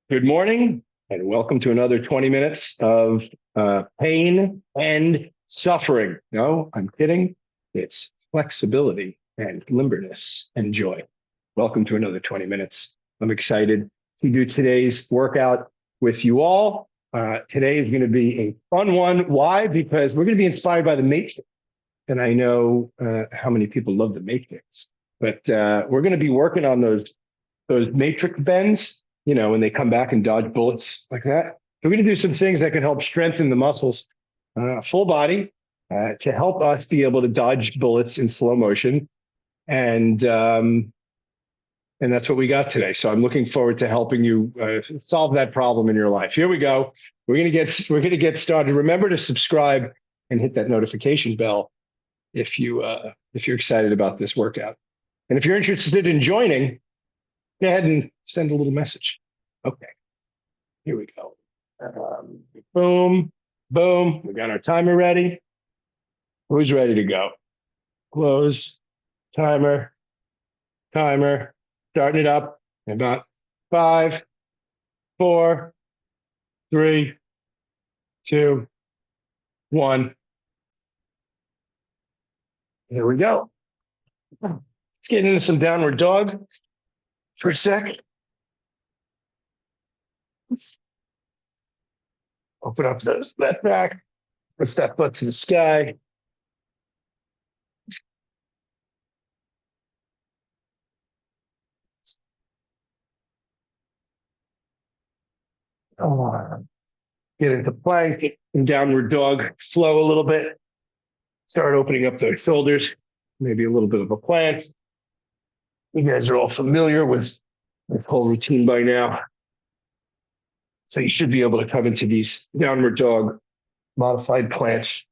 Good morning, and welcome to another 20 minutes of pain and suffering. No, I'm kidding. It's flexibility and limberness and joy. Welcome to another 20 minutes. I'm excited to do today's workout with you all. Today is going to be a fun one. Why? Because we're going to be inspired by the Matrix. And I know how many people love the Matrix, but we're going to be working on those matrix bends, when they come back and dodge bullets like that. We're going to do some things that can help strengthen the muscles, full body, to help us be able to dodge bullets in slow motion. And that's what we got today. So I'm looking forward to helping you solve that problem in your life. Here we go. We're going to get started. Remember to subscribe and hit that notification bell if you're excited about this workout. And if you're interested in joining, go ahead and send a little message. Okay, here we go. Boom, boom. We got our timer ready. Who's ready to go? Close, timer, starting it up in about 5, 4, 3, 2, 1. Here we go. Let's get into some downward dog for a sec. Let's open up that back, lift that butt to the sky. Get into plank and downward dog, flow a little bit. Start opening up those shoulders, maybe a little bit of a plank. You guys are all familiar with this whole routine by now. So you should be able to come into these downward dog modified planches,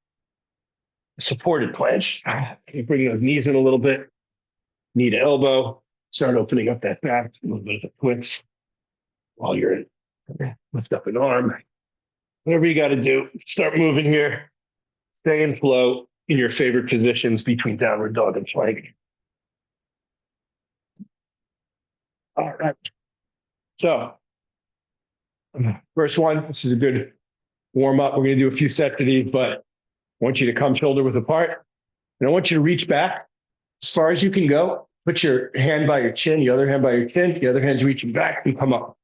supported planche. You bring those knees in a little bit, knee to elbow, start opening up that back, a little bit of a twitch while you're in. Lift up an arm. Whatever you got to do, start moving here. Stay in flow in your favorite positions between downward dog and plank. All right. So, first one, this is a good warm up. We're going to do a few sets of these, but I want you to come shoulder width apart. And I want you to reach back as far as you can go. Put your hand by your chin, the other hand by your chin, the other hand's reaching back and come up.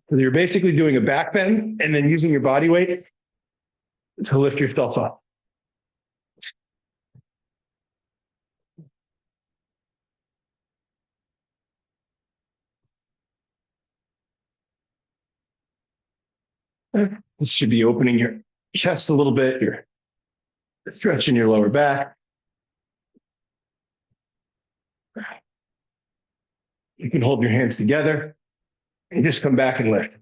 So you're basically doing a back bend and then using your body weight to lift yourself up. This should be opening your chest a little bit. You're stretching your lower back. You can hold your hands together and just come back and lift.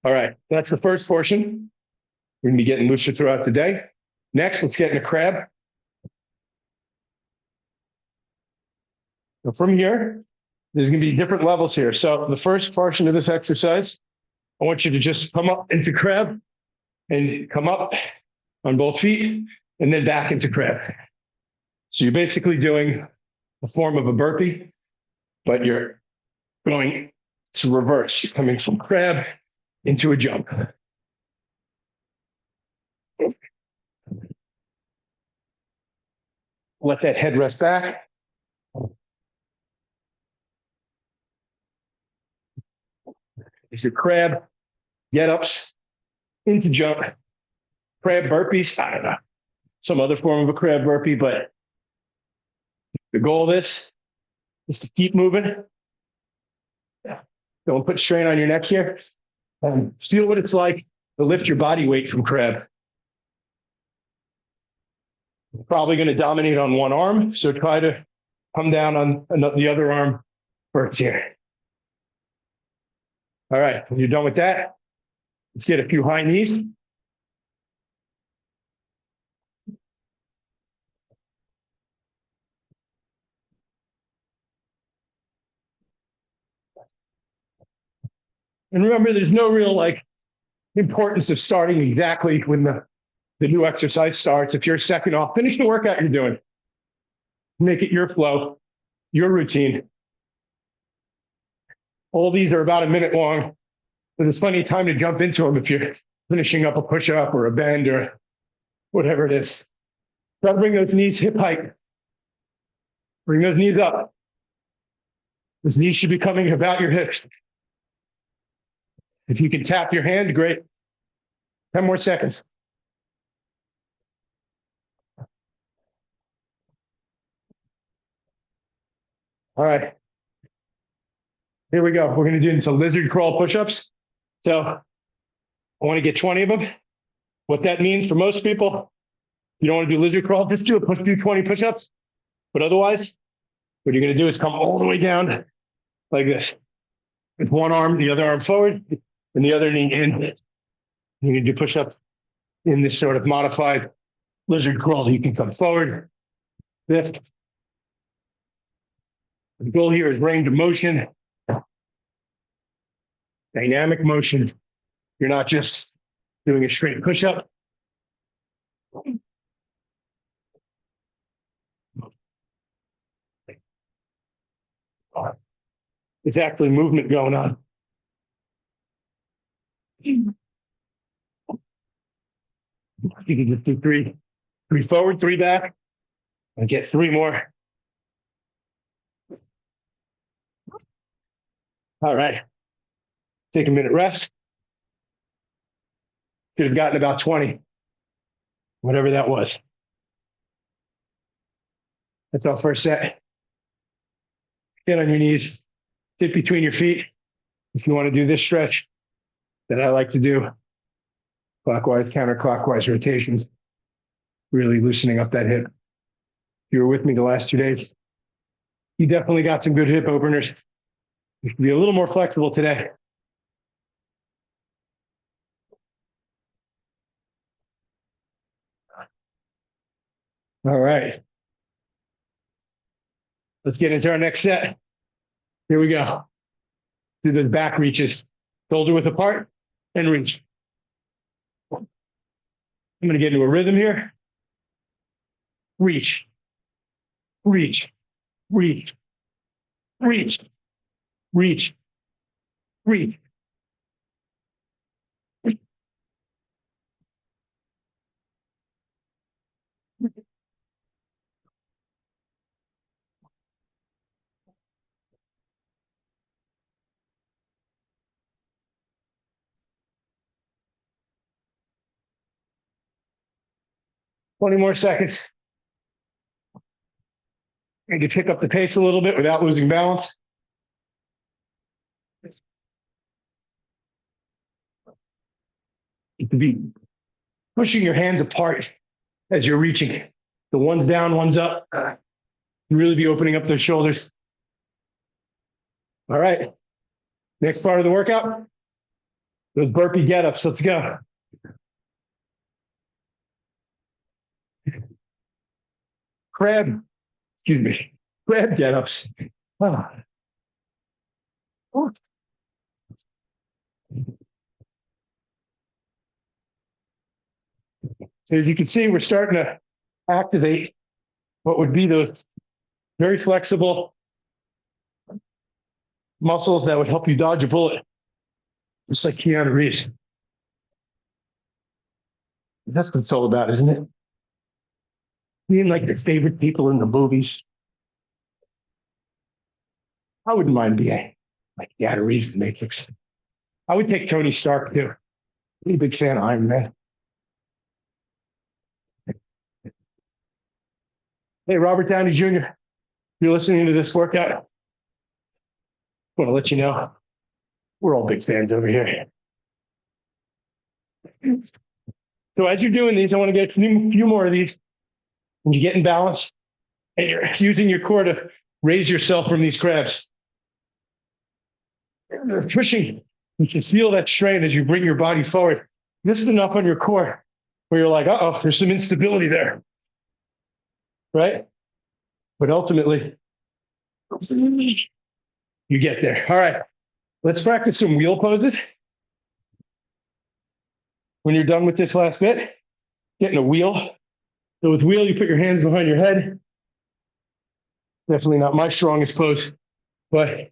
All right, that's the first portion. We're going to be getting looser throughout the day. Next, let's get in a crab. So from here, there's going to be different levels here. So the first portion of this exercise, I want you to just come up into crab and come up on both feet and then back into crab. So you're basically doing a form of a burpee, but you're going to reverse. You're coming from crab into a jump. Let that head rest back. These are crab get-ups into jump. Crab burpees, I don't know. Some other form of a crab burpee, but the goal of this is to keep moving. Don't put strain on your neck here. Feel what it's like to lift your body weight from crab. You're probably going to dominate on one arm, so try to come down on the other arm first here. All right, when you're done with that, let's get a few high knees. And remember, there's no real importance of starting exactly when the the new exercise starts. If you're a second off, finish the workout you're doing. Make it your flow, your routine. All these are about a minute long, so there's plenty of time to jump into them if you're finishing up a push-up or a bend or whatever it is. Try to bring those knees hip height. Bring those knees up. Those knees should be coming about your hips. If you can tap your hand, great. 10 more seconds. All right. Here we go. We're going to do some lizard crawl push-ups. So I want to get 20 of them. What that means for most people, you don't want to do lizard crawl, just do 20 push-ups. But otherwise, what you're going to do is come all the way down like this. With one arm, the other arm forward, and the other knee in. You're going to do push-ups in this sort of modified lizard crawl. You can come forward, this. The goal here is range of motion, dynamic motion. You're not just doing a straight push-up. It's actually movement going on. You can just do three forward, 3 back, and get 3 more. All right. Take a minute rest. Could have gotten about 20, whatever that was. That's our first set. Get on your knees, sit between your feet. If you want to do this stretch that I like to do, clockwise, counterclockwise rotations, really loosening up that hip. If you were with me the last 2 days, you definitely got some good hip openers. You should be a little more flexible today. All right. Let's get into our next set. Here we go. Do those back reaches, shoulder width apart, and reach. I'm going to get into a rhythm here. Reach, reach, reach, reach, reach, reach. 20 more seconds. And to pick up the pace a little bit without losing balance. You can be pushing your hands apart as you're reaching. The one's down, one's up. You really be opening up those shoulders. All right. Next part of the workout, those burpee get-ups. Let's go. Crab get-ups. Oh. So as you can see, we're starting to activate what would be those very flexible muscles that would help you dodge a bullet, just like Keanu Reeves. That's what it's all about, isn't it? Being like your favorite people in the movies. I wouldn't mind being like Keanu Reeves in the Matrix. I would take Tony Stark too. I'm a big fan of Iron Man. Hey, Robert Downey Jr., if you're listening to this workout, I want to let you know we're all big fans over here. So as you're doing these, I want to get a few more of these. When you get in balance and you're using your core to raise yourself from these crabs. You're pushing. You can feel that strain as you bring your body forward. Just enough on your core where you're like, uh-oh, there's some instability there. Right? But ultimately, you get there. All right. Let's practice some wheel poses. When you're done with this last bit, getting a wheel. So with wheel, you put your hands behind your head. Definitely not my strongest pose, but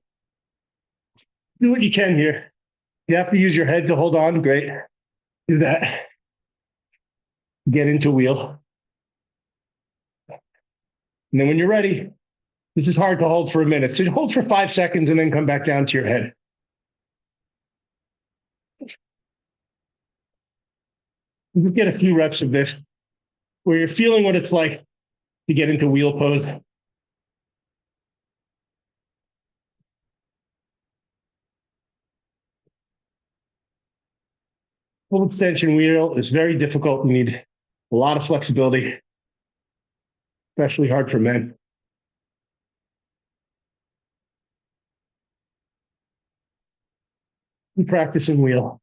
do what you can here. You have to use your head to hold on. Great. Do that. Get into wheel. And then when you're ready, this is hard to hold for a minute. So you hold for 5 seconds and then come back down to your head. You can get a few reps of this where you're feeling what it's like to get into wheel pose. Full extension wheel is very difficult. You need a lot of flexibility, especially hard for men. You practice in wheel.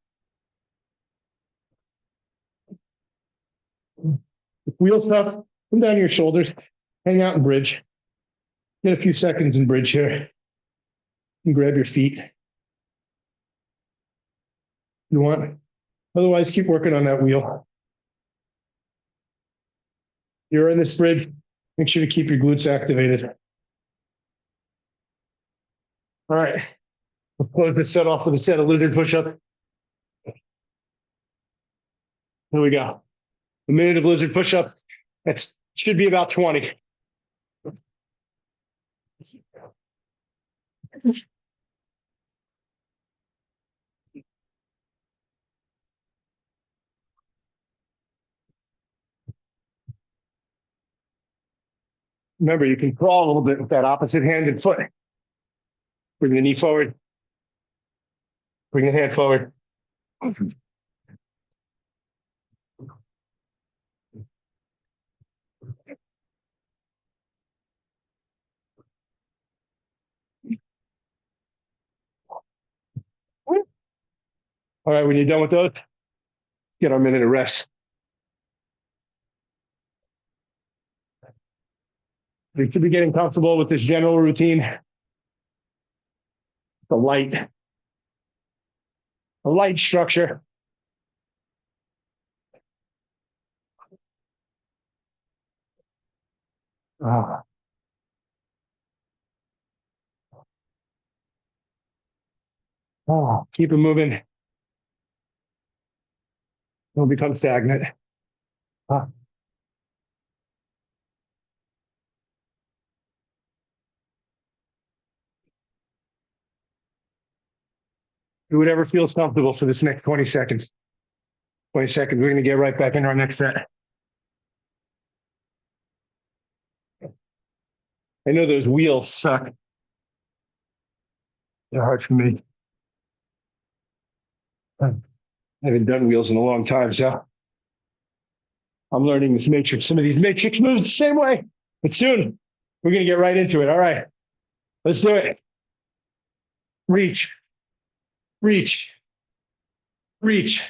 Wheel stuff, come down to your shoulders, hang out in bridge. Get a few seconds in bridge here. And grab your feet. You want. Otherwise, keep working on that wheel. You're in this bridge. Make sure to keep your glutes activated. All right. Let's close this set off with a set of lizard push-ups. Here we go. A minute of lizard push-ups. That should be about 20. Remember, you can crawl a little bit with that opposite hand and foot. Bring the knee forward. Bring the hand forward. All right, when you're done with those, get our minute of rest. You should be getting comfortable with this general routine. A light structure. Ah. Oh, keep it moving. Don't become stagnant. Ah. Do whatever feels comfortable for this next 20 seconds. 20 seconds, we're going to get right back into our next set. I know those wheels suck. They're hard for me. I haven't done wheels in a long time, so I'm learning this matrix. Some of these matrix moves the same way, but soon we're going to get right into it. All right, let's do it. Reach, reach, reach,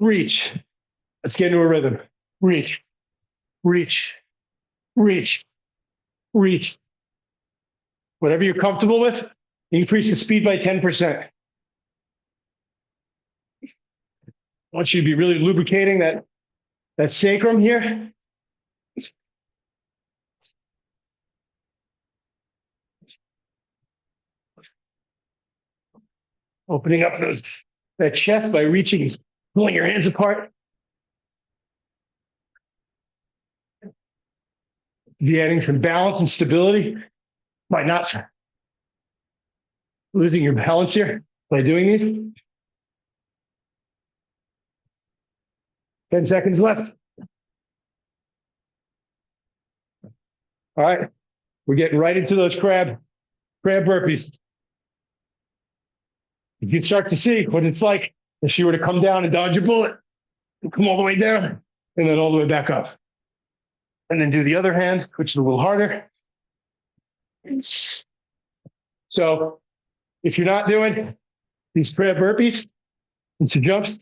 reach. Let's get into a rhythm. Reach, reach, reach, reach. Whatever you're comfortable with, increase the speed by 10%. I want you to be really lubricating that sacrum here. Opening up that chest by reaching, pulling your hands apart. Be adding some balance and stability by not losing your balance here by doing these. 10 seconds left. All right, we're getting right into those crab burpees. You can start to see what it's like if she were to come down and dodge a bullet, and come all the way down, and then all the way back up. And then do the other hand, which is a little harder. So if you're not doing these crab burpees and some jumps,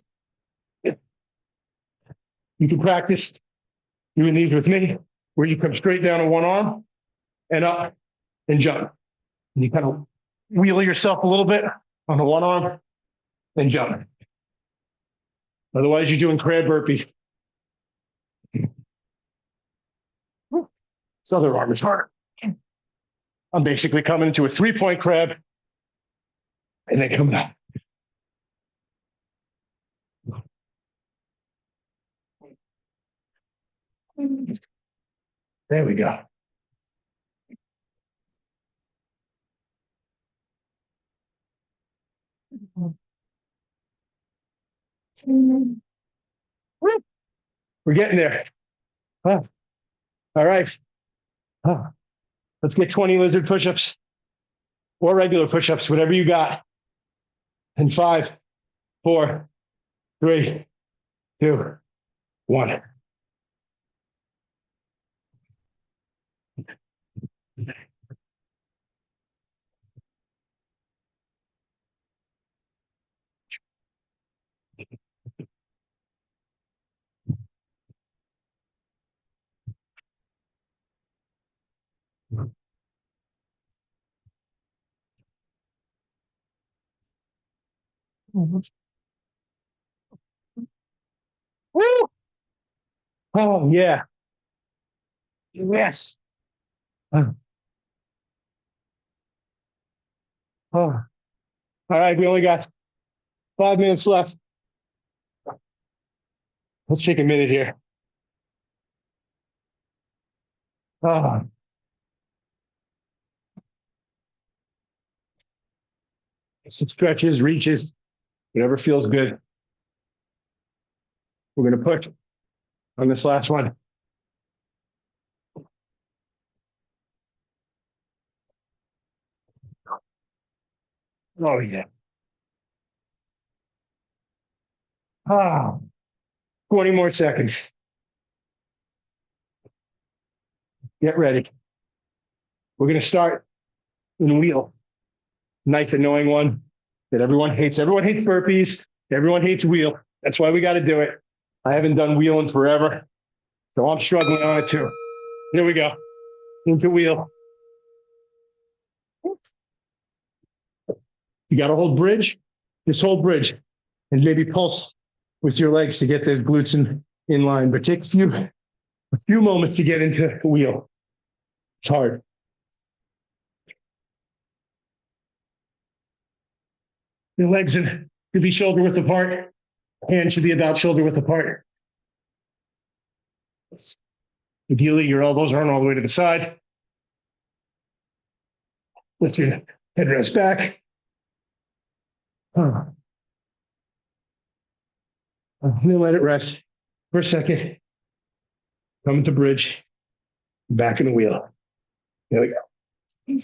you can practice doing these with me, where you come straight down on one arm and up and jump. And you kind of wheel yourself a little bit on the one arm and jump. Otherwise, you're doing crab burpees. This other arm is harder. I'm basically coming into a 3-point crab and then come back. There we go. We're getting there. Huh. All right. Huh. Let's get 20 lizard push-ups or regular push-ups, whatever you got. In 5, 4, 3, 2, 1. Woo! Oh, yeah. Yes. Oh. All right, we only got 5 minutes left. Let's take a minute here. Oh. Some stretches, reaches, whatever feels good. We're going to push on this last one. Oh, yeah. 20 more seconds. Get ready. We're going to start in wheel. Nice annoying one that everyone hates. Everyone hates burpees. Everyone hates wheel. That's why we got to do it. I haven't done wheel in forever, so I'm struggling on it too. Here we go. Into wheel. You got to hold bridge. Just hold bridge and maybe pulse with your legs to get those glutes in line. But take a few moments to get into wheel. It's hard. Your legs should be shoulder width apart. Hands should be about shoulder width apart. Ideally, your elbows aren't all the way to the side. Lift your headrest back. And then let it rest for a second. Come into bridge. Back in the wheel. There we go.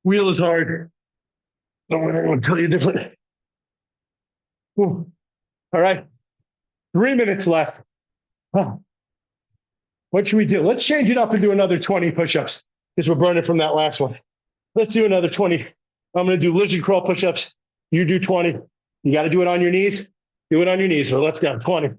Wheel is hard. Don't want anyone to tell you different. All right. 3 minutes left. What should we do? Let's change it up and do another 20 push-ups because we're burning from that last one. Let's do another 20. I'm going to do lizard crawl push-ups. You do 20. You got to do it on your knees. Do it on your knees. So let's go. 20.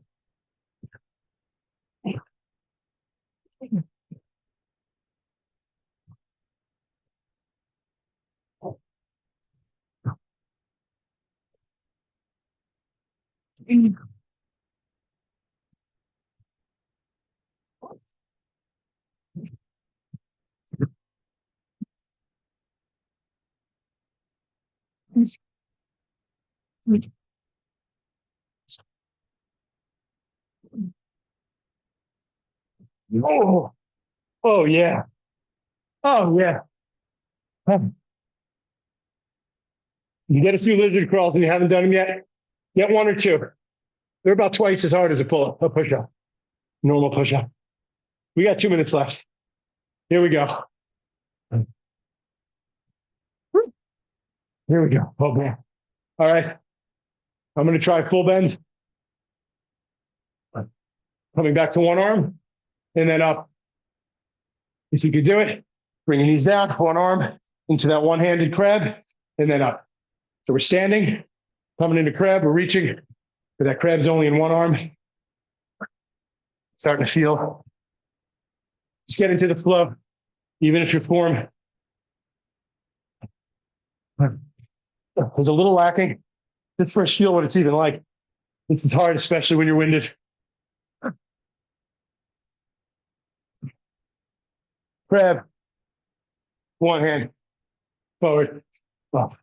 Oh, oh yeah. Oh yeah. You get a few lizard crawls and you haven't done them yet. Get 1 or 2. They're about twice as hard as a push-up, normal push-up. We got 2 minutes left. Here we go. Here we go. Oh man. All right. I'm going to try full bend. Coming back to one arm and then up. If you could do it, bring your knees down, one arm into that one-handed crab and then up. So we're standing, coming into crab, we're reaching, but that crab's only in one arm. Starting to feel. Just get into the flow, even if your form There's a little lacking. Just first feel what it's even like. This is hard, especially when you're winded. Grab one hand forward. Up.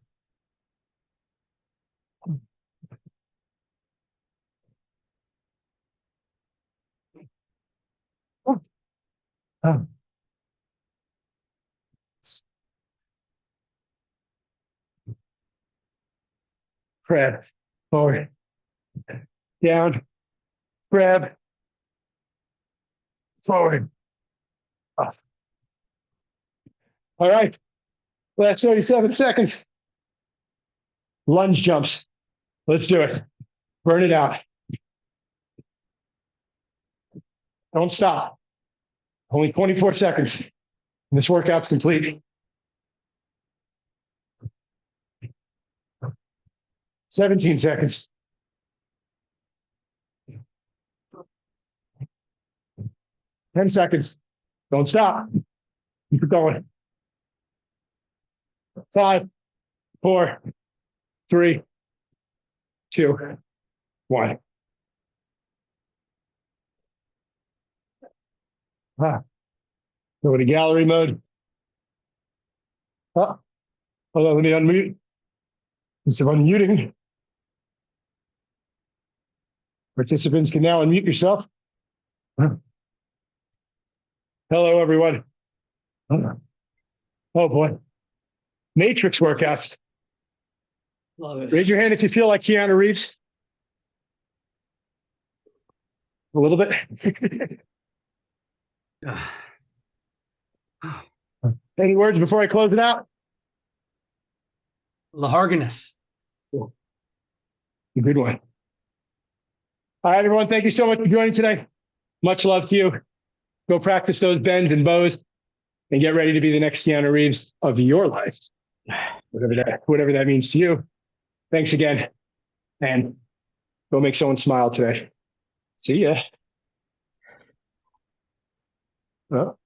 Up. Grab forward. Down. Grab forward. Up. All right. Last 37 seconds. Lunge jumps. Let's do it. Burn it out. Don't stop. Only 24 seconds. And this workout's complete. 17 seconds. 10 seconds. Don't stop. Keep it going. 5, 4, 3, 2, 1. Go to gallery mode. Hold on, let me unmute. Instead of unmuting, participants can now unmute yourself. Hello, everyone. Oh boy. Matrix workouts. Love it. Raise your hand if you feel like Keanu Reeves. A little bit. Any words before I close it out? Laharganus. Cool. A good one. All right, everyone. Thank you so much for joining today. Much love to you. Go practice those bends and bows and get ready to be the next Keanu Reeves of your life. Whatever that means to you. Thanks again. And go make someone smile today. See ya. Oh.